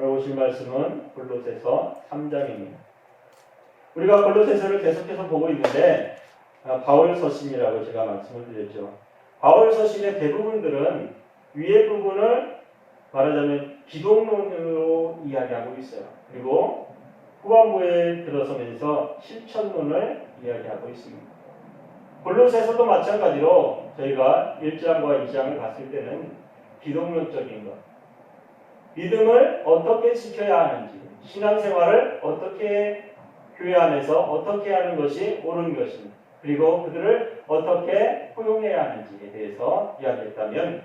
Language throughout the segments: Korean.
오늘 보실 말씀은 골로새서 3장입니다. 우리가 골로새서를 계속해서 보고 있는데 바울 서신이라고 제가 말씀을 드렸죠. 바울 서신의 대부분들은 위의 부분을 말하자면 기독론으로 이야기하고 있어요. 그리고 후반부에 들어서면서 실천론을 이야기하고 있습니다. 골로새서도 마찬가지로 저희가 1장과 2장을 봤을 때는 기독론적인 것, 믿음을 어떻게 지켜야 하는지, 신앙생활을 어떻게 교회 안에서 어떻게 하는 것이 옳은 것인지, 그리고 그들을 어떻게 포용해야 하는지에 대해서 이야기했다면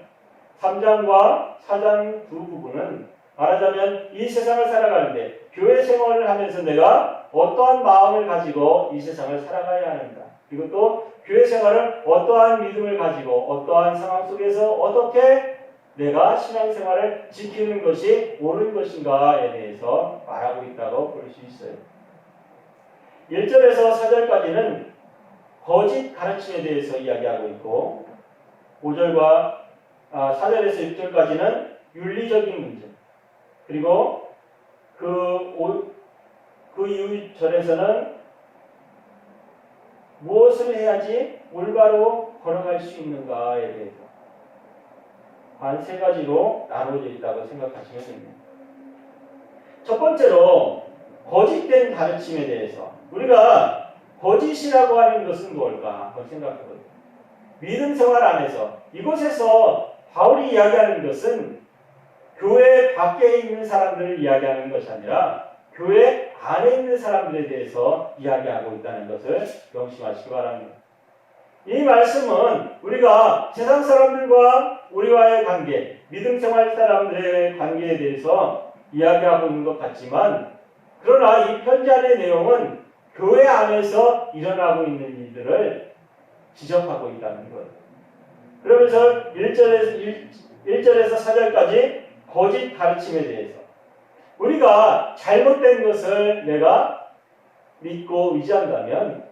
3장과 4장 두 부분은 말하자면 이 세상을 살아가는데 교회 생활을 하면서 내가 어떠한 마음을 가지고 이 세상을 살아가야 하는가, 그리고 또 교회 생활을 어떠한 믿음을 가지고 어떠한 상황 속에서 어떻게 내가 신앙생활을 지키는 것이 옳은 것인가에 대해서 말하고 있다고 볼 수 있어요. 1절에서 4절까지는 거짓 가르침에 대해서 이야기하고 있고 4절에서 6절까지는 윤리적인 문제, 그리고 그 이후 절에서는 무엇을 해야지 올바로 걸어갈 수 있는가에 대해서 한 세 가지로 나누어져 있다고 생각하시면 됩니다. 첫 번째로 거짓된 가르침에 대해서, 우리가 거짓이라고 하는 것은 무엇일까 한번 생각해보세요. 믿음 생활 안에서 이곳에서 바울이 이야기하는 것은 교회 밖에 있는 사람들을 이야기하는 것이 아니라 교회 안에 있는 사람들에 대해서 이야기하고 있다는 것을 명심하시기 바랍니다. 이 말씀은 우리가 세상 사람들과 우리와의 관계, 믿음 생활 사람들의 관계에 대해서 이야기하고 있는 것 같지만, 그러나 이 편지 안의 내용은 교회 안에서 일어나고 있는 일들을 지적하고 있다는 거예요. 그러면서 1절에서 4절까지 거짓 가르침에 대해서, 우리가 잘못된 것을 내가 믿고 의지한다면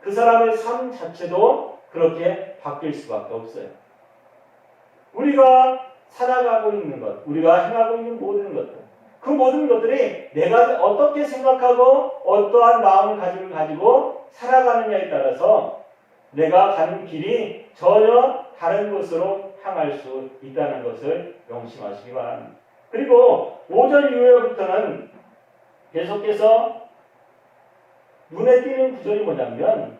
그 사람의 삶 자체도 그렇게 바뀔 수밖에 없어요. 우리가 살아가고 있는 것, 우리가 행하고 있는 모든 것들, 그 모든 것들이 내가 어떻게 생각하고 어떠한 마음을 가지고 살아가느냐에 따라서 내가 가는 길이 전혀 다른 곳으로 향할 수 있다는 것을 명심하시기 바랍니다. 그리고 5절 이후부터는 계속해서 눈에 띄는 구절이 뭐냐면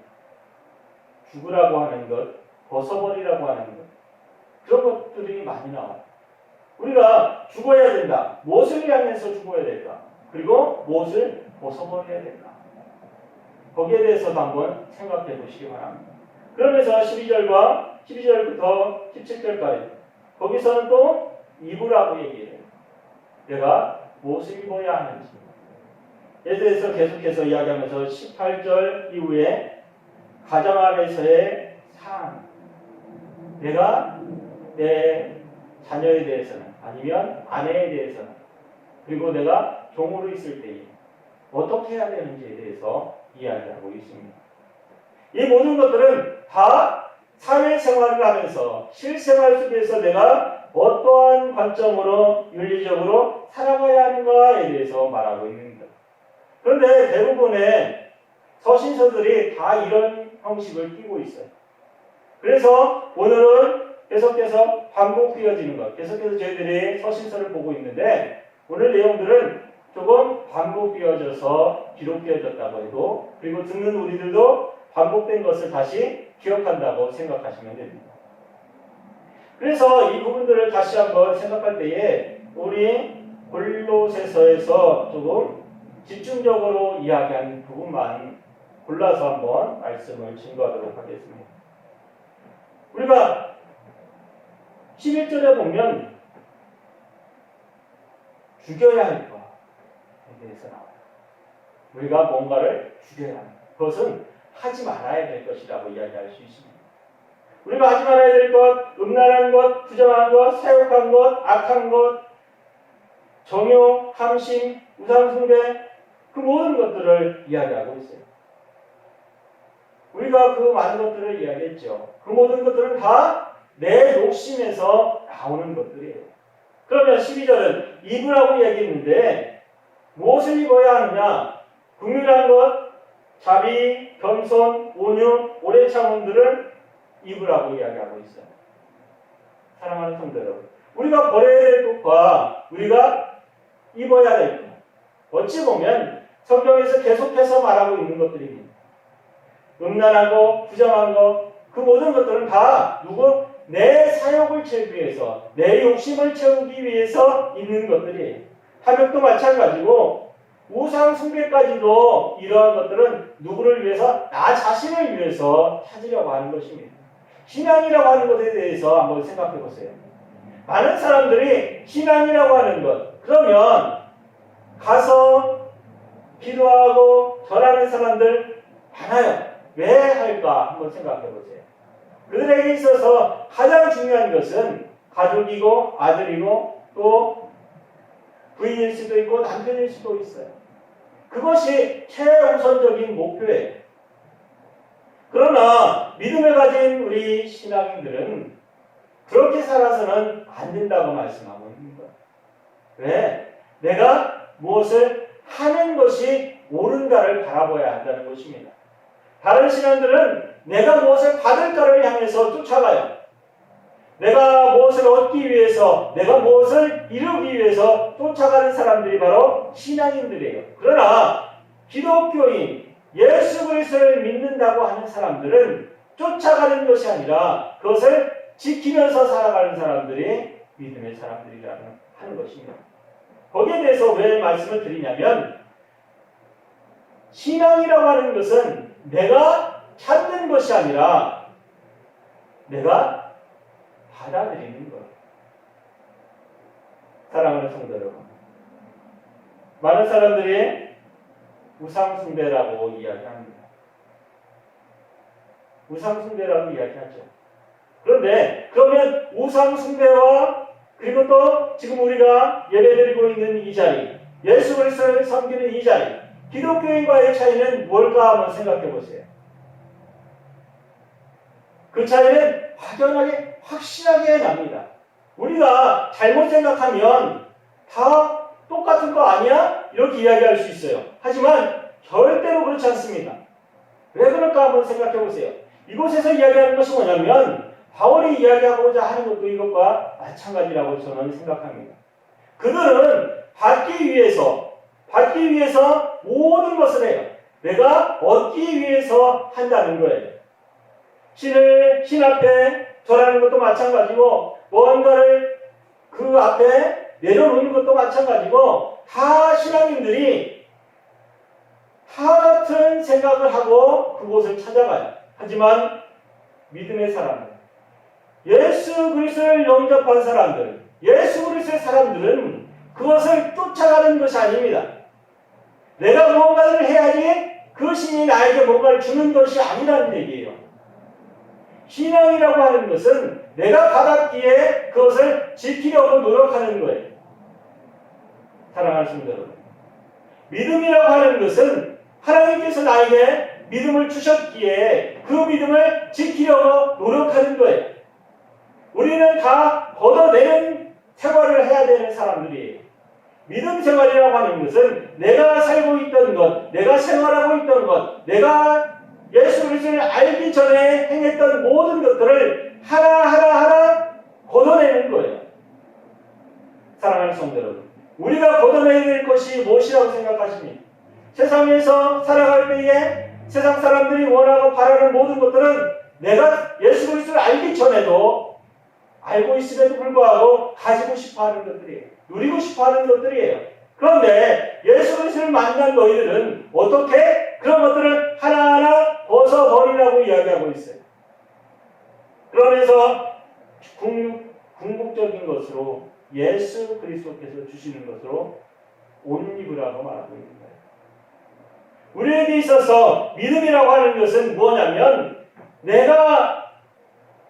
죽으라고 하는 것, 벗어버리라고 하는 것, 그런 것들이 많이 나와요. 우리가 죽어야 된다. 무엇을 향해서 죽어야 될까? 그리고 무엇을 벗어버려야 될까? 거기에 대해서도 한번 생각해 보시기 바랍니다. 그러면서 12절부터 17절까지 거기서는 또 입으라고 얘기해요. 내가 무엇을 입어야 하는지. 에 대해서 계속해서 이야기하면서 18절 이후에 가정 안에서의 삶, 내가 내 자녀에 대해서는, 아니면 아내에 대해서는, 그리고 내가 종으로 있을 때에 어떻게 해야 되는지에 대해서 이야기하고 있습니다. 이 모든 것들은 다 사회생활을 하면서 실생활 속에서 내가 어떠한 관점으로 윤리적으로 살아가야 하는가에 대해서 말하고 있는 것. 그런데 대부분의 서신서들이 다 이런 형식을 띠고 있어요. 그래서 오늘은 계속해서 반복되어지는 것, 계속해서 저희들이 서신서를 보고 있는데 오늘 내용들은 조금 반복되어져서 기록되어졌다고 해도, 그리고 듣는 우리들도 반복된 것을 다시 기억한다고 생각하시면 됩니다. 그래서 이 부분들을 다시 한번 생각할 때에 우리 골로새서에서 조금 집중적으로 이야기한 부분만 골라서 한번 말씀을 증거하도록 하겠습니다. 우리가 11절에 보면 죽여야 할 것에 대해서 나와요. 우리가 뭔가를 죽여야 합니다. 그것은 하지 말아야 될 것이라고 이야기할 수 있습니다. 우리가 하지 말아야 될 것, 음란한 것, 부정한 것, 사욕한 것, 악한 것, 정욕, 탐심, 우상숭배, 그 모든 것들을 이야기하고 있어요. 우리가 그 많은 것들을 이야기했죠. 그 모든 것들은 다 내 욕심에서 나오는 것들이에요. 그러면 12절은 입으라고 얘기했는데 무엇을 입어야 하느냐? 긍휼한 것, 자비, 겸손, 온유, 오래 참음들을 입으라고 이야기하고 있어요. 사랑하는 성도 여러분, 우리가 버려야 될 것과 우리가 입어야 될 것, 어찌 보면 성경에서 계속해서 말하고 있는 것들입니다. 음란하고 부정한 것, 그 모든 것들은 다 누구? 내 사욕을 채우기 위해서, 내 욕심을 채우기 위해서 있는 것들이에요. 탐욕도 마찬가지고 우상 숭배까지도 이러한 것들은 누구를 위해서? 나 자신을 위해서 찾으려고 하는 것입니다. 신앙이라고 하는 것에 대해서 한번 생각해 보세요. 많은 사람들이 신앙이라고 하는 것, 그러면 가서 기도하고 절하는 사람들 많아요. 왜 할까? 한번 생각해 보세요. 그들에게 있어서 가장 중요한 것은 가족이고 아들이고 또 부인일 수도 있고 남편일 수도 있어요. 그것이 최우선적인 목표예요. 그러나 믿음을 가진 우리 신앙인들은 그렇게 살아서는 안 된다고 말씀하고 있는 거예요. 왜? 내가 무엇을 하는 것이 옳은가를 바라봐야 한다는 것입니다. 다른 신앙들은 내가 무엇을 받을까를 향해서 쫓아가요. 내가 무엇을 얻기 위해서, 내가 무엇을 이루기 위해서 쫓아가는 사람들이 바로 신앙인들이에요. 그러나 기독교인, 예수 그리스도를 믿는다고 하는 사람들은 쫓아가는 것이 아니라 그것을 지키면서 살아가는 사람들이 믿음의 사람들이라는 하는 것입니다. 거기에 대해서 왜 말씀을 드리냐면, 신앙이라고 하는 것은 내가 찾는 것이 아니라 내가 받아들이는 것. 사랑하는 성도 여러분, 많은 사람들이 우상숭배라고 이야기합니다. 우상숭배라고 이야기하죠. 그런데 그러면 우상숭배와 그리고 또 지금 우리가 예배드리고 있는 이 자리, 예수 그리스도를 섬기는 이 자리, 기독교인과의 차이는 뭘까 한번 생각해 보세요. 그 차이는 확연하게, 확실하게 납니다. 우리가 잘못 생각하면 다 똑같은 거 아니야? 이렇게 이야기할 수 있어요. 하지만 절대로 그렇지 않습니다. 왜 그럴까 한번 생각해 보세요. 이곳에서 이야기하는 것이 뭐냐면 바울이 이야기하고자 하는 것도 이것과 마찬가지라고 저는 생각합니다. 그들은 받기 위해서 모든 것을 해요. 내가 얻기 위해서 한다는 거예요. 신 앞에 절하는 것도 마찬가지고 뭔가를 그 앞에 내려놓는 것도 마찬가지고 다 신앙인들이 다 같은 생각을 하고 그곳을 찾아가요. 하지만 믿음의 사람들, 예수 그리스도를 영접한 사람들, 예수 그리스도의 사람들은 그것을 쫓아가는 것이 아닙니다. 내가 무언가를 해야지 그 신이 나에게 뭔가를 주는 것이 아니라는 얘기예요. 신앙이라고 하는 것은 내가 받았기에 그것을 지키려고 노력하는 거예요. 사랑하는 성도 여러분, 믿음이라고 하는 것은 하나님께서 나에게 믿음을 주셨기에 그 믿음을 지키려고 노력하는 거예요. 우리는 다 걷어내는 생활을 해야 되는 사람들이에요. 믿음 생활이라고 하는 것은 내가 살고 있던 것, 내가 생활하고 있던 것, 내가 예수 그리스도를 알기 전에 행했던 모든 것들을 하나하나 걷어내는 거예요. 사랑하는 성도 여러분, 우리가 걷어내야 될 것이 무엇이라고 생각하십니까? 세상에서 살아갈 때에 세상 사람들이 원하고 바라는 모든 것들은 내가 예수 그리스도를 알기 전에도 알고 있음에도 불구하고 가지고 싶어하는 것들이에요. 누리고 싶어하는 것들이에요. 그런데 예수 그리스도를 만난 너희들은 어떻게 그런 것들을 하나하나 벗어버리라고 이야기하고 있어요. 그러면서 궁극적인 것으로 예수 그리스도께서 주시는 것으로 옷 입으라고 말하고 있는 거예요. 우리에게 있어서 믿음이라고 하는 것은 뭐냐면 내가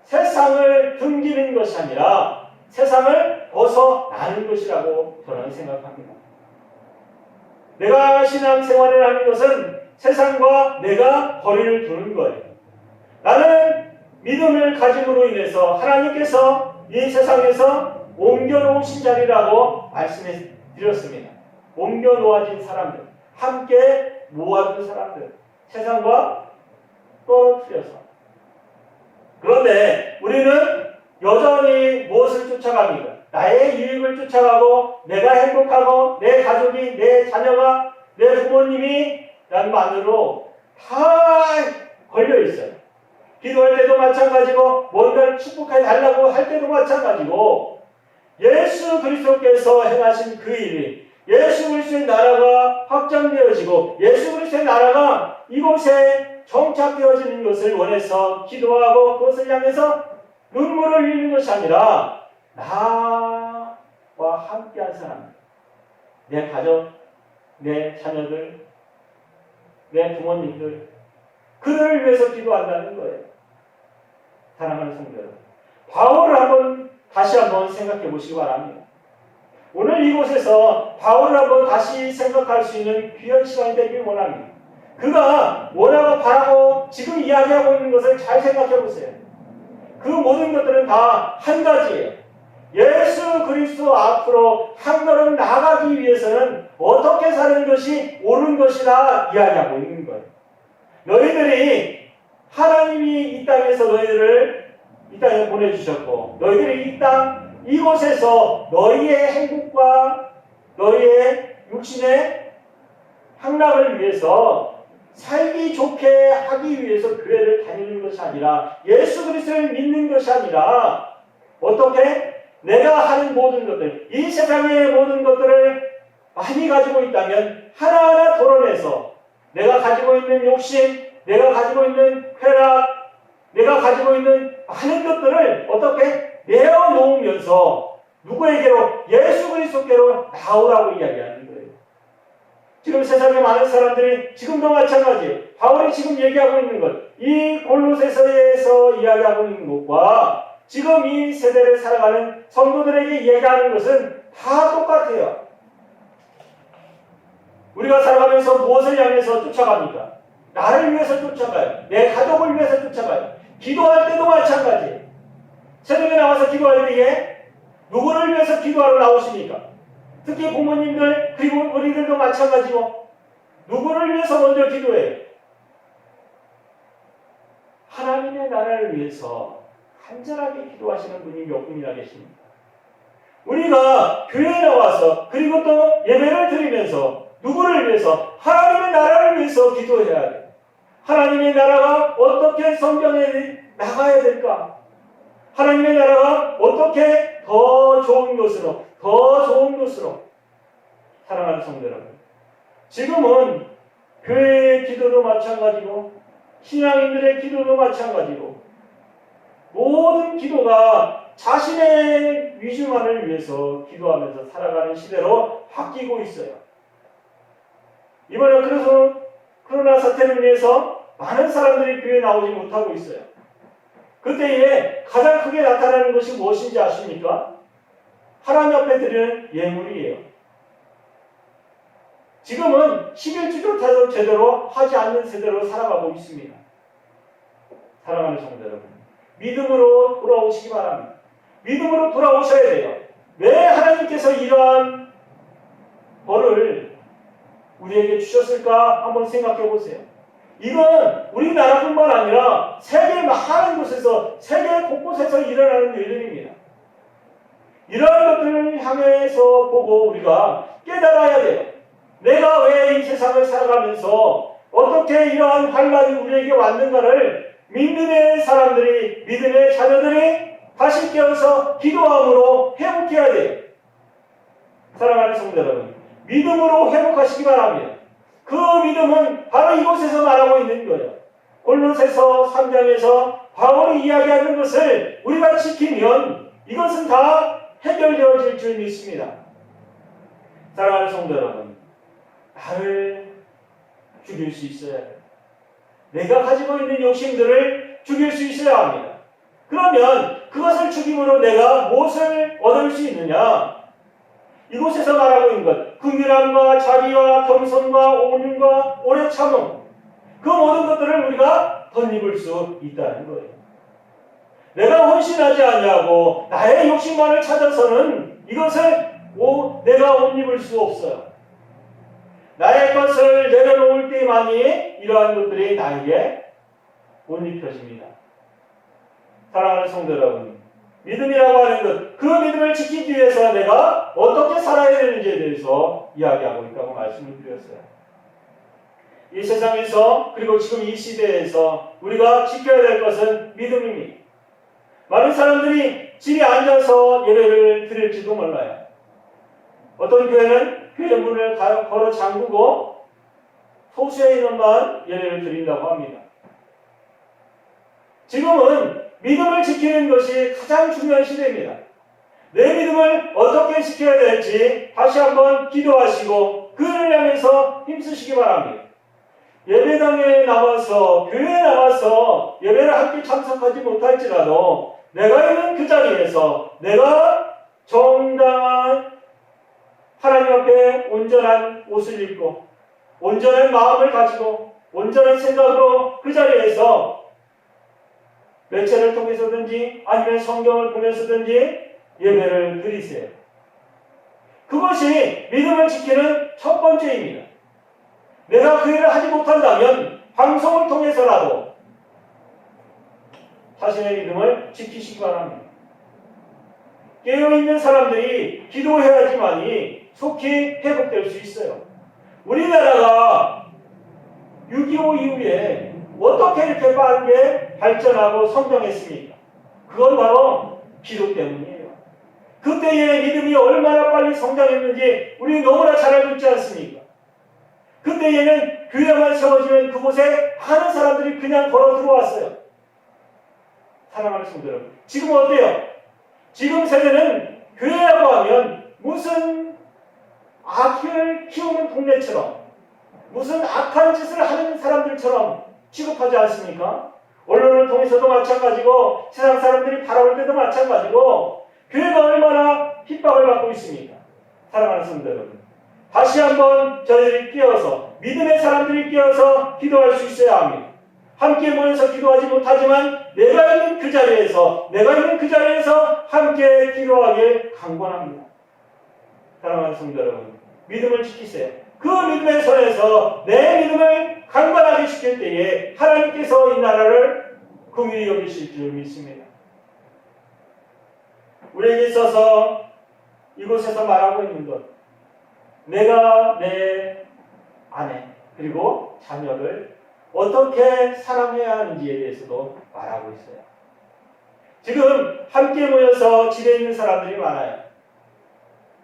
세상을 등지는 것이 아니라 세상을 벗어나는 것이라고 저는 생각합니다. 내가 신앙생활을 하는 것은 세상과 내가 거리를 두는 거예요. 나는 믿음을 가짐으로 인해서 하나님께서 이 세상에서 옮겨놓으신 자리라고 말씀해 드렸습니다. 옮겨놓아진 사람들, 함께 모아둔 사람들, 세상과 떨어뜨려서. 그런데 우리는 여전히 무엇을 쫓아갑니까? 나의 유익을 쫓아가고 내가 행복하고 내 가족이, 내 자녀가, 내 부모님이 난만으로 다 걸려있어요. 기도할 때도 마찬가지고 뭔가를 축복해 달라고 할 때도 마찬가지고 예수 그리스도께서 행하신 그 일이 예수 그리스도의 나라가 확장되어지고 예수 그리스도의 나라가 이곳에 정착되어지는 것을 원해서 기도하고 그것을 향해서 눈물을 흘리는 것이 아니라 나와 함께한 사람, 내 가족, 내 자녀들, 내 부모님들, 그들을 위해서 기도한다는 거예요. 사랑하는 성도 여러분, 바울을 다시 한번 생각해 보시기 바랍니다. 오늘 이곳에서 바울을 한번 다시 생각할 수 있는 귀한 시간이 되길 원합니다. 그가 원하고 바라고 지금 이야기하고 있는 것을 잘 생각해 보세요. 그 모든 것들은 다 한 가지예요. 예수 그리스도 앞으로 한 걸음 나아가기 위해서는 어떻게 사는 것이 옳은 것이라 이야기하고 있는 거예요. 너희들이 하나님이 이 땅에서 너희들을 이 땅에 보내주셨고 너희들이 이 땅 이곳에서 너희의 행복과 너희의 육신의 향락을 위해서 살기 좋게 하기 위해서 교회를 다니는 것이 아니라 예수 그리스도를 믿는 것이 아니라 어떻게 내가 하는 모든 것들, 이 세상의 모든 것들을 많이 가지고 있다면 하나하나 도려내서 내가 가지고 있는 욕심, 내가 가지고 있는 쾌락, 내가 가지고 있는 많은 것들을 어떻게 내어놓으면서 누구에게로? 예수 그리스도께로 나오라고 이야기하는 거예요. 지금 세상에 많은 사람들이 지금도 마찬가지예요. 바울이 지금 얘기하고 있는 것, 이 골로새서에서 이야기하고 있는 것과 지금 이 세대를 살아가는 성도들에게 이야기하는 것은 다 똑같아요. 우리가 살아가면서 무엇을 향해서 쫓아갑니까? 나를 위해서 쫓아가요. 내 가족을 위해서 쫓아가요. 기도할 때도 마찬가지예요. 새벽에 나와서 기도할 때에 누구를 위해서 기도하러 나오십니까? 특히 부모님들 그리고 우리들도 마찬가지고 누구를 위해서 먼저 기도해요? 하나님의 나라를 위해서 간절하게 기도하시는 분이 몇 분이나 계십니까? 우리가 교회에 나와서 그리고 또 예배를 드리면서 누구를 위해서? 하나님의 나라를 위해서 기도해야 돼요. 하나님의 나라가 어떻게 성경에 나가야 될까? 하나님의 나라가 어떻게 더 좋은 것으로 사랑하는 성도 여러분, 지금은 교회의 기도도 마찬가지고 신앙인들의 기도도 마찬가지고 모든 기도가 자신의 위주만을 위해서 기도하면서 살아가는 시대로 바뀌고 있어요. 이번에 코로나 사태를 위해서 많은 사람들이 교회에 나오지 못하고 있어요. 그때에 가장 크게 나타나는 것이 무엇인지 아십니까? 하나님 앞에 드리는 예물이에요. 지금은 11주조차도 제대로 하지 않는 세대로 살아가고 있습니다. 사랑하는 성도 여러분, 믿음으로 돌아오시기 바랍니다. 믿음으로 돌아오셔야 돼요. 왜 하나님께서 이러한 벌을 우리에게 주셨을까 한번 생각해 보세요. 이건 우리나라뿐만 아니라 세계 많은 곳에서, 세계 곳곳에서 일어나는 일들입니다. 이러한 것들을 향해서 보고 우리가 깨달아야 돼요. 내가 왜 이 세상을 살아가면서 어떻게 이러한 환란이 우리에게 왔는가를 믿음의 사람들이, 믿음의 자녀들이 다시 깨어서 기도함으로 회복해야 돼요. 사랑하는 성도 여러분, 믿음으로 회복하시기 바랍니다. 그 믿음은 바로 이곳에서 말하고 있는 거예요. 골로새서 3장에서 바울이 이야기하는 것을 우리가 지키면 이것은 다 해결되어질 줄 믿습니다. 사랑하는 성도 여러분, 나를 죽일 수 있어야 해요. 내가 가지고 있는 욕심들을 죽일 수 있어야 합니다. 그러면 그것을 죽임으로 내가 무엇을 얻을 수 있느냐? 이곳에서 말하고 있는 것, 긍휼함과 자비와 겸손과 온유와 오래 참음, 그 모든 것들을 우리가 덧입을 수 있다는 거예요. 내가 헌신하지 아니하고 나의 욕심만을 찾아서는 이것을 내가 옷 입을 수 없어요. 나의 것을 내려놓을 때만이 이러한 것들이 나에게 옷 입혀집니다. 사랑하는 성도 여러분, 믿음이라고 하는 것, 그 믿음을 지키기 위해서 내가 어떻게 살아야 되는지에 대해서 이야기하고 있다고 말씀을 드렸어요. 이 세상에서 그리고 지금 이 시대에서 우리가 지켜야 될 것은 믿음입니다. 많은 사람들이 집에 앉아서 예배를 드릴지도 몰라요. 어떤 교회는 교회 문을 걸어 잠그고 소수의 인원만 예배를 드린다고 합니다. 지금은 믿음을 지키는 것이 가장 중요한 시대입니다. 내 믿음을 어떻게 지켜야 될지 다시 한번 기도하시고 그를 향해서 힘쓰시기 바랍니다. 예배당에 나와서 교회에 나와서 예배를 함께 참석하지 못할지라도 내가 있는 그 자리에서 내가 정당한 하나님 앞에 온전한 옷을 입고 온전한 마음을 가지고 온전한 생각으로 그 자리에서 매체를 통해서든지 아니면 성경을 보면서든지 예배를 드리세요. 그것이 믿음을 지키는 첫 번째입니다. 내가 그 일을 하지 못한다면 방송을 통해서라도 자신의 믿음을 지키시기 바랍니다. 깨어있는 사람들이 기도해야지만이 속히 회복될 수 있어요. 우리나라가 6.25 이후에 어떻게 이렇게 빠르게 발전하고 성장했습니까? 그건 바로 기도 때문이에요. 그때의 믿음이 얼마나 빨리 성장했는지 우리 너무나 잘 알고 있지 않습니까? 그때에는 교회만 세워지면 그곳에 많은 사람들이 그냥 걸어 들어왔어요. 사랑하는 성도 여러분, 지금 어때요? 지금 세대는 교회라고 하면 무슨 악을 키우는 동네처럼 무슨 악한 짓을 하는 사람들처럼 취급하지 않습니까? 언론을 통해서도 마찬가지고 세상 사람들이 바라볼 때도 마찬가지고 교회가 얼마나 핍박을 받고 있습니까? 사랑하는 성도 여러분, 다시 한번 저희들이 끼어서 믿음의 사람들이 끼어서 기도할 수 있어야 합니다. 함께 모여서 기도하지 못하지만 내가 있는 그 자리에서 함께 기도하길 강권합니다. 사랑하는 성도 여러분, 믿음을 지키세요. 그 믿음의 선에서 내 믿음을 강건하게 시킬 때에 하나님께서 이 나라를 긍휼히 여기실 줄 믿습니다. 우리에게 있어서 이곳에서 말하고 있는 것, 내가 내 아내 그리고 자녀를 어떻게 사랑해야 하는지에 대해서도 말하고 있어요. 지금 함께 모여서 집에 있는 사람들이 많아요.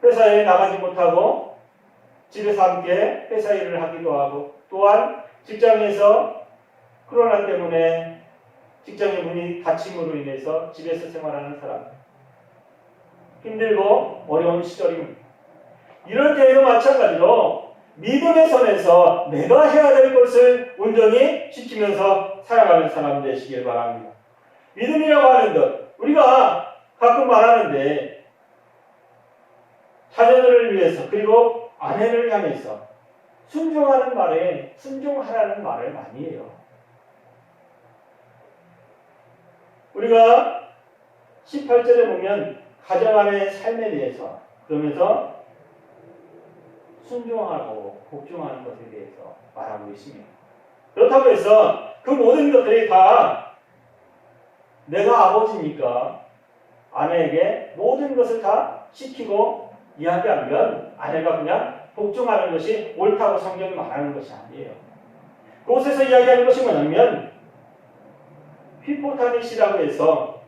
회사에 나가지 못하고 집에서 함께 회사 일을 하기도 하고, 또한 직장에서 코로나 때문에 직장의 문이 닫힘으로 인해서 집에서 생활하는 사람, 힘들고 어려운 시절입니다. 이럴 때에도 마찬가지로 믿음의 선에서 내가 해야 될 것을 온전히 지키면서 살아가는 사람 되시길 바랍니다. 믿음이라고 하는 것, 우리가 가끔 말하는데 자녀들을 위해서 그리고 아내를 향해서 순종하는 말에 순종하라는 말을 많이 해요. 우리가 18절에 보면 가정 안의 삶에 대해서 그러면서 순종하고 복종하는 것에 대해서 말하고 있습니다. 그렇다고 해서 그 모든 것들이 다 내가 아버지니까 아내에게 모든 것을 다 시키고 이야기하면 아내가 그냥 복종하는 것이 옳다고 성경이 말하는 것이 아니에요. 그곳에서 이야기하는 것이 뭐냐면 휘포타닛이라고 해서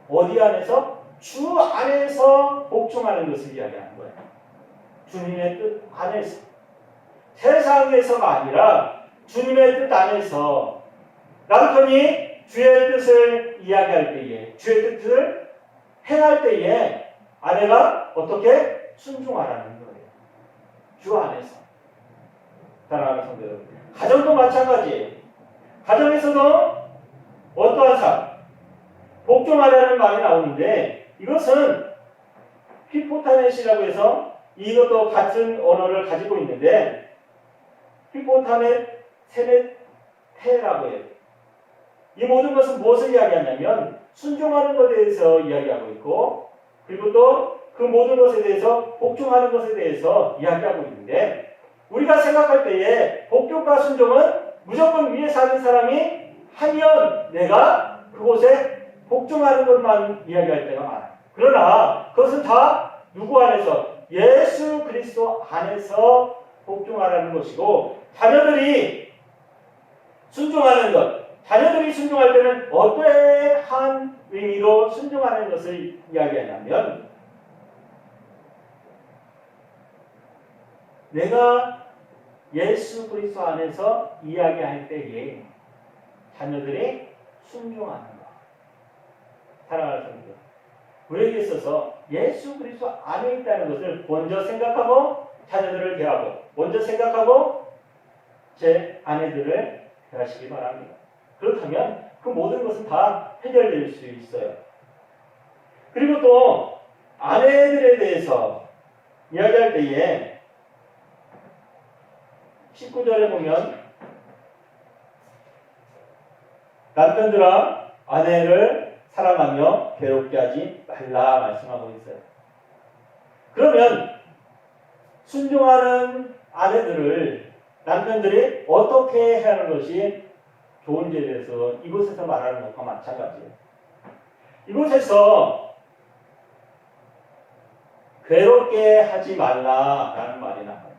어디 안에서? 주 안에서 복종하는 것을 이야기하는 거예요. 주님의 뜻 안에서. 세상에서가 아니라 주님의 뜻 안에서 남편이 주의 뜻을 이야기할 때에, 주의 뜻을 행할 때에 아내가 어떻게 순종하라는 거예요. 주 안에서. 사랑하는 성도 여러분, 가정도 마찬가지예요. 가정에서도 어떠한 삶, 복종하라는 말이 나오는데 이것은 휘포타넷이라고 해서 이것도 같은 언어를 가지고 있는데 휘포타넷 세네테라고 해요. 이 모든 것은 무엇을 이야기하냐면 순종하는 것에 대해서 이야기하고 있고, 그리고 또 그 모든 것에 대해서 복종하는 것에 대해서 이야기하고 있는데, 우리가 생각할 때에 복종과 순종은 무조건 위에 사는 사람이 하면 내가 그곳에 복종하는 것만 이야기할 때가 많아요. 그러나 그것은 다 누구 안에서? 예수 그리스도 안에서 복종하라는 것이고, 자녀들이 순종하는 것, 자녀들이 순종할 때는 어떠한 의미로 순종하는 것을 이야기하냐면, 내가 예수 그리스도 안에서 이야기할 때에 자녀들이 순종하는 것. 사랑하는 성도, 우리에게 있어서 예수 그리스도 안에 있다는 것을 먼저 생각하고 자녀들을 대하고, 먼저 생각하고 제 아내들을 대하시기 바랍니다. 그렇다면 그 모든 것은 다 해결될 수 있어요. 그리고 또 아내들에 대해서 이야기할 때에 19절에 보면 남편들아 아내를 사랑하며 괴롭게 하지 말라 말씀하고 있어요. 그러면 순종하는 아내들을 남편들이 어떻게 해야 하는 것이 좋은지에 대해서 이곳에서 말하는 것과 마찬가지예요. 이곳에서 괴롭게 하지 말라라는 말이 나와요.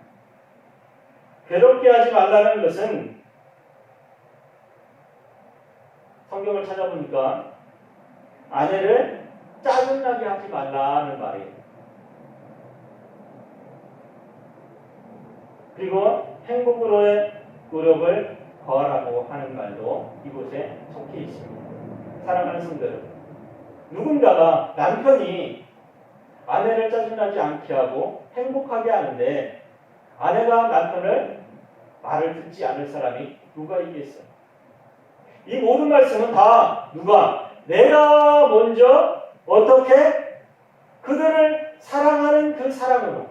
괴롭게 하지 말라는 것은 성경을 찾아보니까 아내를 짜증나게 하지 말라는 말이에요. 그리고 행복으로의 노력을 더하라고 하는 말도 이곳에 속해 있습니다. 사랑하는 성도 여러분, 누군가가 남편이 아내를 짜증나지 않게 하고 행복하게 하는데 아내가 남편을 말을 듣지 않을 사람이 누가 있겠어요? 이 모든 말씀은 다 누가? 내가 먼저 어떻게 그들을 사랑하는 그 사랑으로,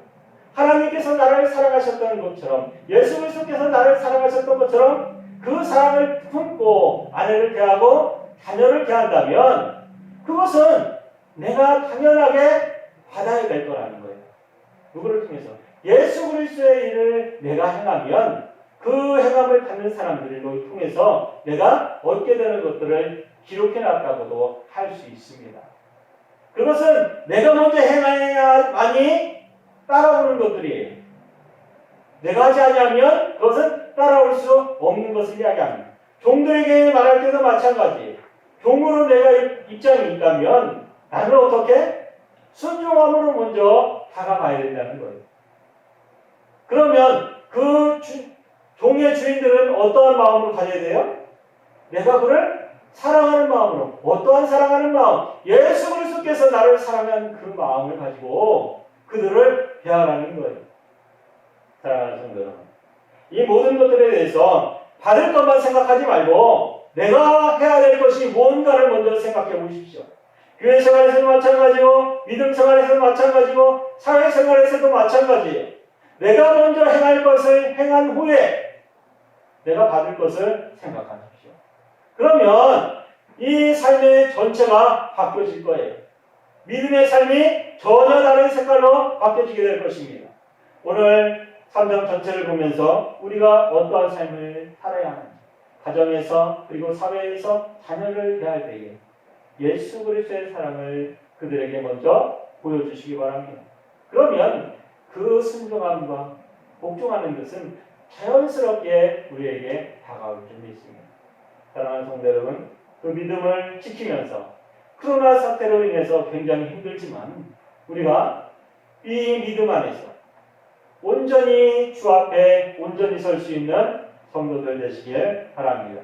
하나님께서 나를 사랑하셨던 것처럼, 예수 그리스도께서 나를 사랑하셨던 것처럼 그 사랑을 품고 아내를 대하고 자녀를 대한다면 그것은 내가 당연하게 받아야 될 거라는 거예요. 누구를 통해서? 예수 그리스도의 일을 내가 행하면 그 행함을 받는 사람들을 통해서 내가 얻게 되는 것들을 기록해 놨다고도 할 수 있습니다. 그것은 내가 먼저 행해야만이 따라오는 것들이에요. 내가 하지 않으면 그것은 따라올 수 없는 것을 이야기합니다. 종들에게 말할 때도 마찬가지예요. 종으로 내가 입장이 있다면 나는 어떻게? 순종함으로 먼저 다가가야 된다는 거예요. 그러면 그 종의 주인들은 어떠한 마음을 가져야 돼요? 내가 그를 사랑하는 마음으로. 어떠한 사랑하는 마음? 예수 그리스도께서 나를 사랑한 그 마음을 가지고 그들을 대하라는 거예요. 사랑하는 성도 여러분, 이 모든 것들에 대해서 받을 것만 생각하지 말고 내가 해야 될 것이 뭔가를 먼저 생각해 보십시오. 교회 생활에서도 마찬가지고 믿음 생활에서도 마찬가지고 사회 생활에서도 마찬가지예요. 내가 먼저 행할 것을 행한 후에 내가 받을 것을 생각하십시오. 그러면 이 삶의 전체가 바뀌어질 거예요. 믿음의 삶이 전혀 다른 색깔로 바뀌어지게 될 것입니다. 오늘 3장 전체를 보면서 우리가 어떠한 삶을 살아야 하는지, 가정에서 그리고 사회에서 자녀를 대할 때에 예수 그리스도의 사랑을 그들에게 먼저 보여주시기 바랍니다. 그러면 그 순종함과 복종하는 것은 자연스럽게 우리에게 다가올 줄 믿습니다. 사랑하는 성도 여러분, 그 믿음을 지키면서 코로나 사태로 인해서 굉장히 힘들지만 우리가 이 믿음 안에서 온전히 주 앞에 온전히 설 수 있는 성도들 되시길 바랍니다.